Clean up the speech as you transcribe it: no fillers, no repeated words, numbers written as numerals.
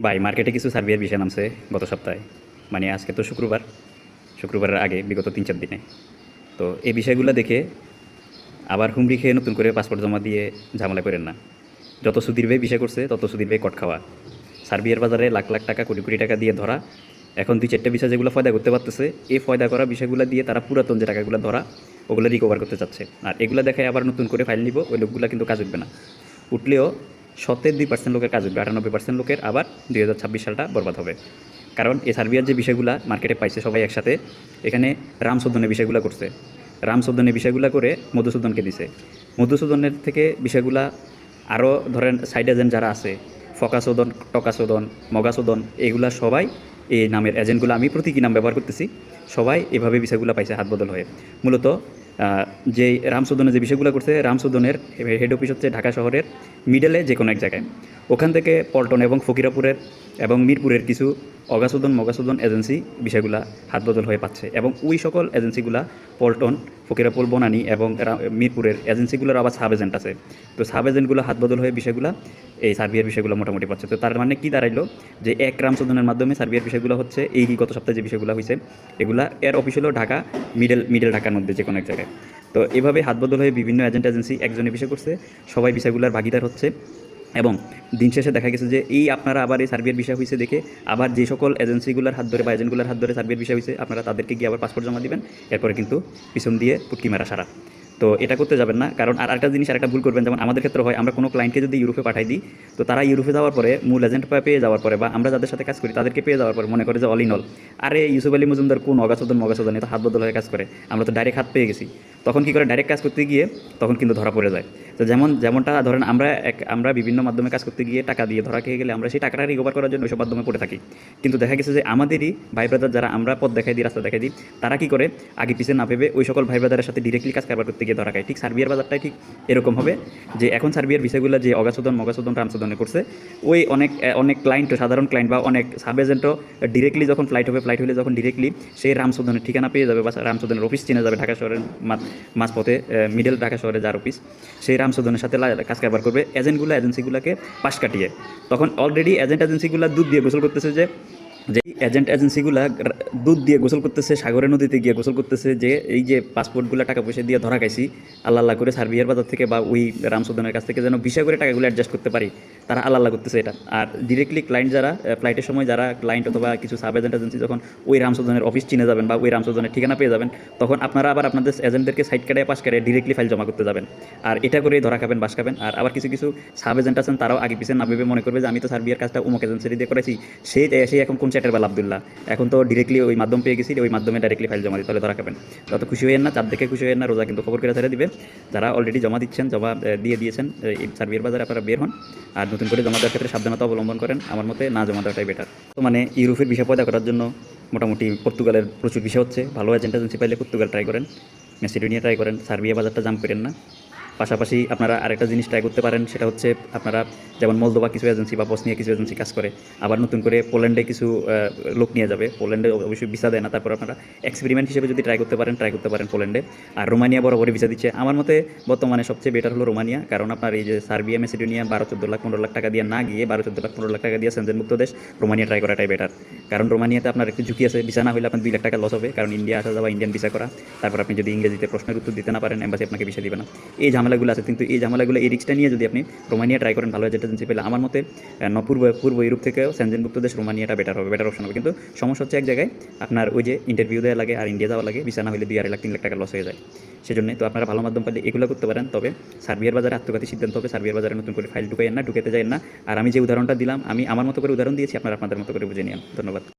ভাই মার্কেটে কিছু সার্বিয়ার বিষয় নামছে গত সপ্তাহে, মানে আজকে তো শুক্রবারের আগে বিগত 3-4 দিনে। তো এই বিষয়গুলো দেখে আবার হুমড়ি খেয়ে নতুন করে পাসপোর্ট জমা দিয়ে ঝামেলা করেন না। যত সুধীর ভাই বিষয় করছে তত সুধীর ভাই কট খাওয়া। সার্বিয়ার বাজারে লাখ লাখ টাকা কোটি কোটি টাকা দিয়ে ধরা, এখন 2-4টা বিষয় যেগুলো ফয়দা করতে পারতেছে, এই ফয়দা করা বিষয়গুলো দিয়ে তারা পুরাতন যে টাকাগুলো ধরা ওগুলো রিকভার করতে চাচ্ছে। আর এগুলো দেখায় আবার নতুন করে ফাইল নিব, ওই লোকগুলো কিন্তু কাজ উঠবে না। উঠলেও 2% লোকের কাজ উঠবে, 98% লোকের আবার 2026 সালটা বরবাদ হবে। কারণ এই সার্বিয়ার যে বিষয়গুলো মার্কেটে পাইছে সবাই একসাথে, এখানে রামশোধনের বিষয়গুলো করছে, রামশোধনের বিষয়গুলো করে মধুসূদনকে দিছে। মধুসূদনের থেকে বিষয়গুলা আরও ধরেন সাইড এজেন্ট যারা আছে, ফকাশোধন, টকাশোধন, মগাশোধন, এগুলা সবাই এই নামের এজেন্টগুলো, আমি প্রতীকী নাম ব্যবহার করতেছি, সবাই এভাবে বিষয়গুলো পাইছে হাত বদল হয়ে। মূলত যে রামশোধনের যে বিষয়গুলো করছে, রামশোধনের হেড অফিস হচ্ছে ঢাকা শহরের মিডলে যে কোনো এক জায়গায়। ওখান থেকে পল্টন এবং ফকিরাপুরের এবং মিরপুরের কিছু অগাশোধন মগাশোধন এজেন্সি বিষয়গুলা হাত বদল হয়ে পাচ্ছে, এবং ওই সকল এজেন্সিগুলা পল্টন, ফকিরাপুর, বনানী এবং মিরপুরের এজেন্সিগুলোর আবার সাব এজেন্ট আছে। তো সাব এজেন্টগুলো হাত বদল হয়ে বিষয়গুলো এই সার্বিয়ার বিষয়গুলো মোটামুটি পাচ্ছে। তো তার মানে কি দাঁড়াইলো, যে এক রামশোধনের মাধ্যমে সার্বিয়ার বিষয়গুলো হচ্ছে এই গত সপ্তাহে যে বিষয়গুলো হয়েছে, এগুলা এর অফিস হলো ঢাকা, মিডল ঢাকার মধ্যে যে কোনো এক জায়গায়। তো এভাবে হাত বদল হয়ে বিভিন্ন এজেন্ট এজেন্সি একজনের বিষয় করছে, সবাই বিষয়গুলোর ভাগিদার হচ্ছে। এবং দিন শেষে দেখা গেছে যে এই আপনারা আবার এই সার্বিয়ার বিষয় হয়েছে দেখে আবার যে সকল এজেন্সিগুলোর হাত ধরে বা এজেন্টগুলোর হাত ধরে সার্বিয়ার বিষয় হয়েছে, আপনারা তাদেরকে গিয়ে আবার পাসপোর্ট জমা দিবেন, এরপরে কিন্তু পিছন দিয়ে পুটকি মারা সারা। তো এটা করতে যাবেন না, কারণ আরেকটা জিনিস, আরেকটা ভুল করবেন, যেমন আমাদের ক্ষেত্রে হয়, আমরা কোনো ক্লায়েন্টকে যদি ইউরোপে পাঠাই দিই, তো তারা ইউরোপে যাওয়ার পরে মূল এজেন্ট পেয়ে যাওয়ার পরে, বা আমরা যাদের সাথে কাজ করি তাদেরকে পেয়ে যাওয়ার পরে মনে করে যে অল ইন অল, আরে ইউসুফ আলী মজুমদার কোন অগাচোদন মগাচোদন, এটা হাত বদল হয়ে কাজ করে, আমরা তো ডাইরেক্ট হাত পেয়ে গেছি। তখন কী করে, ডাইরেক্ট কাজ করতে গিয়ে তখন কিন্তু ধরা পড়ে যায়। তো যেমনটা ধরেন আমরা বিভিন্ন মাধ্যমে কাজ করতে গিয়ে টাকা দিয়ে ধরা খেয়ে গেলে আমরা সেই টাকাটা রিকভার করার জন্য ওইসব মাধ্যমে পড়ে থাকি। কিন্তু দেখা গেছে যে আমাদেরই ভাই ব্রাদার যারা আমরা পথ দেখাই দিই, রাস্তা দেখাই দিই, তারা কী করে আগে পিছিয়ে না ভেবে ওই সকল ভাই ব্রাদারের সাথে ডিরেক্টলি কাজ কারবার করতে গিয়ে ধরা খায়। ঠিক সার্বিয়ার বাজারটাই ঠিক এরকম হবে, যে এখন সার্বিয়ার বিষয়গুলো যে অগাশোধন মগাশোধন রামশোধনে করছে, ওই অনেক ক্লায়েন্ট, সাধারণ ক্লায়েন্ট বা অনেক সাব এজেন্টও ডিরেক্টলি যখন ফ্লাইট হলে যখন ডিরেক্টলি সেই রামশোধনের ঠিকানা পেয়ে যাবে বা রামশোধনের অফিস চিনে যাবে, ঢাকা শহরের মাঝপথে মিডল ঢাকা শহরে যার অফিস, সেই রামশোধনের সাথে কাজ কারবার করবে এজেন্সিগুলোকে পাশ কাটিয়ে। তখন অলরেডি এজেন্ট এজেন্সিগুলো দুধ দিয়ে গোসল করতেছে, যে এজেন্ট এজেন্সিগুলা দুধ দিয়ে গোসল করতেছে, সাগরের নদীতে গিয়ে গোসল করতেছে, যে এই যে পাসপোর্টগুলো টাকা পয়সা দিয়ে ধরা খাইছি, আল্লাহ করে সার্বিয়ার বাজার থেকে বা ওই রামশোধনের কাছ থেকে যেন বিষয় করে টাকাগুলো অ্যাডজাস্ট করতে পারি, তারা আল্লাহ করতেছে এটা। আর ডিরেক্টলি ক্লায়েন্ট যারা ফ্লাইটের সময় যারা ক্লায়েন্ট অথবা কিছু সাব এজেন্ট এজেন্সি যখন ওই রামশোধনের অফিস চিনে যাবেন বা ওই রামশোধনের ঠিকানা পেয়ে যাবেন, তখন আপনারা আবার আপনাদের এজেন্টদেরকে সাইড কাটিয়ে পাশ কাটিয়ে ডিরেক্টলি ফাইল জমা করতে যাবেন, আর এটা করেই ধরা খাবেন, বাস খাবেন। আর আবার কিছু সাব এজেন্ট আছেন, তারাও আগে পিছিয়ে না ভেবে মনে করবে যে আমি তো সার্বিয়ার কাজটা অমুক এজেন্সি দিয়ে করেছি, সেই এখন কোন চ্যাটের বেলা আব্দুল্লাহ, এখন তো ডিরেক্টলি ওই মাধ্যম পেয়ে গেছি, ওই মাধ্যমে ডাইরেক্টলি ফাইল জমা দিতে হলে ধরা খাবেন। তত খুশি হইয়েন না, চাপ দেখে খুশি হইয়েন না, রোজা কিন্তু খবর করে ছেড়ে দিবে। যারা অলরেডি জমা দিয়েছেন এই সার্বিয়ার বাজারে আপনারা বের হন, আর নতুন করে জমা দেওয়ার ক্ষেত্রে সাবধানতা অবলম্বন করেন। আমার মতে না জমা দেওয়াটাই বেটার। তো মানে ইউরোপের ভিসা পয়দা করার জন্য মোটামুটি পর্তুগালের প্রচুর ভিসা হচ্ছে, ভালো এজেন্ট এজেন্সি পাইলে পর্তুগাল ট্রাই করেন, মেসিডোনিয়া ট্রাই করেন, সার্বিয়া বাজারটা জাম্প করেন না। পাশাপাশি আপনারা আরেকটা জিনিস ট্রাই করতে পারেন, সেটা হচ্ছে আপনারা যেমন মলদোভা কিছু এজেন্সি বা বসনিয়া কিছু এজেন্সি কাজ করে, আবার নতুন করে পোল্যান্ডে কিছু লোক নিয়ে যাবে। পোল্যান্ডে অবশ্যই ভিসা দেয় না, তারপর আপনারা এক্সপেরিমেন্ট হিসেবে যদি ট্রাই করতে পারেন পোল্যান্ডে। আর রোমানিয়া বরাবরই ভিসা দিচ্ছে। আমার মতে বর্তমানে সবচেয়ে বেটার হলো রোমানিয়া, কারণ আপনার এই যে সার্বিয়া মেসিডোনিয়া 12-14 লাখ 15 লাখ টাকা দিয়ে না গিয়ে 12-14 লাখ 15 লাখ টাকা দিয়ে সেনজেনমুক্ত দেশ রোমানিয়া ট্রাই করাটাই বেটার। কারণ রোমানিয়াতে আপনার একটু ঝুঁকি আছে, ভিসা না হলে আপনার 2 লাখ টাকা লস হবে, কারণ ইন্ডিয়া আসা যাওয়া, ইন্ডিয়ান ভিসা করা, তারপর আপনি যদি ইংরেজিতে প্রশ্নের উত্তর দিতে না পারেন এম্বাসি আপনাকে ভিসা দিবে না, এই ঝামেলাগুলো আছে। কিন্তু এই ঝামেলাগুলো, এই রিস্কটা নিয়ে যদি আপনি রোমানিয়া ট্রাই করেন ভালো এজেন্ট এজেন্সি পেলে, আমার মতে পূর্ব ইউরোপ থেকেও সেনজেনভুক্ত দেশ রোমানিয়াটা বেটার অপশন হবে। কিন্তু সমস্যা হচ্ছে এক জায়গায়, আপনার ওই যে ইন্টারভিউ দেওয়া লাগে আর ইন্ডিয়া যাওয়া লাগে, ভিসা না হলে 2-2.5 লাখ 3 লাখ টাকা লস হয়ে যায়। সেজন্যই তো আপনারা ভালো মাধ্যম পাইলে এগুলো করতে পারেন। তবে সার্বিয়ার বাজারে আত্মঘাতী সিদ্ধান্ত হবে, সার্বিয়ার বাজারে নতুন করে ফাইল ঢুকাইয়েন না, ঢুকাতে যাবেন না। আর আমি যে উদাহরণটা দিলাম, আমি আমার মতো করে উদাহরণ দিয়েছি, আপনারা আপনাদের মতো করে বুঝে নিন। ধন্যবাদ।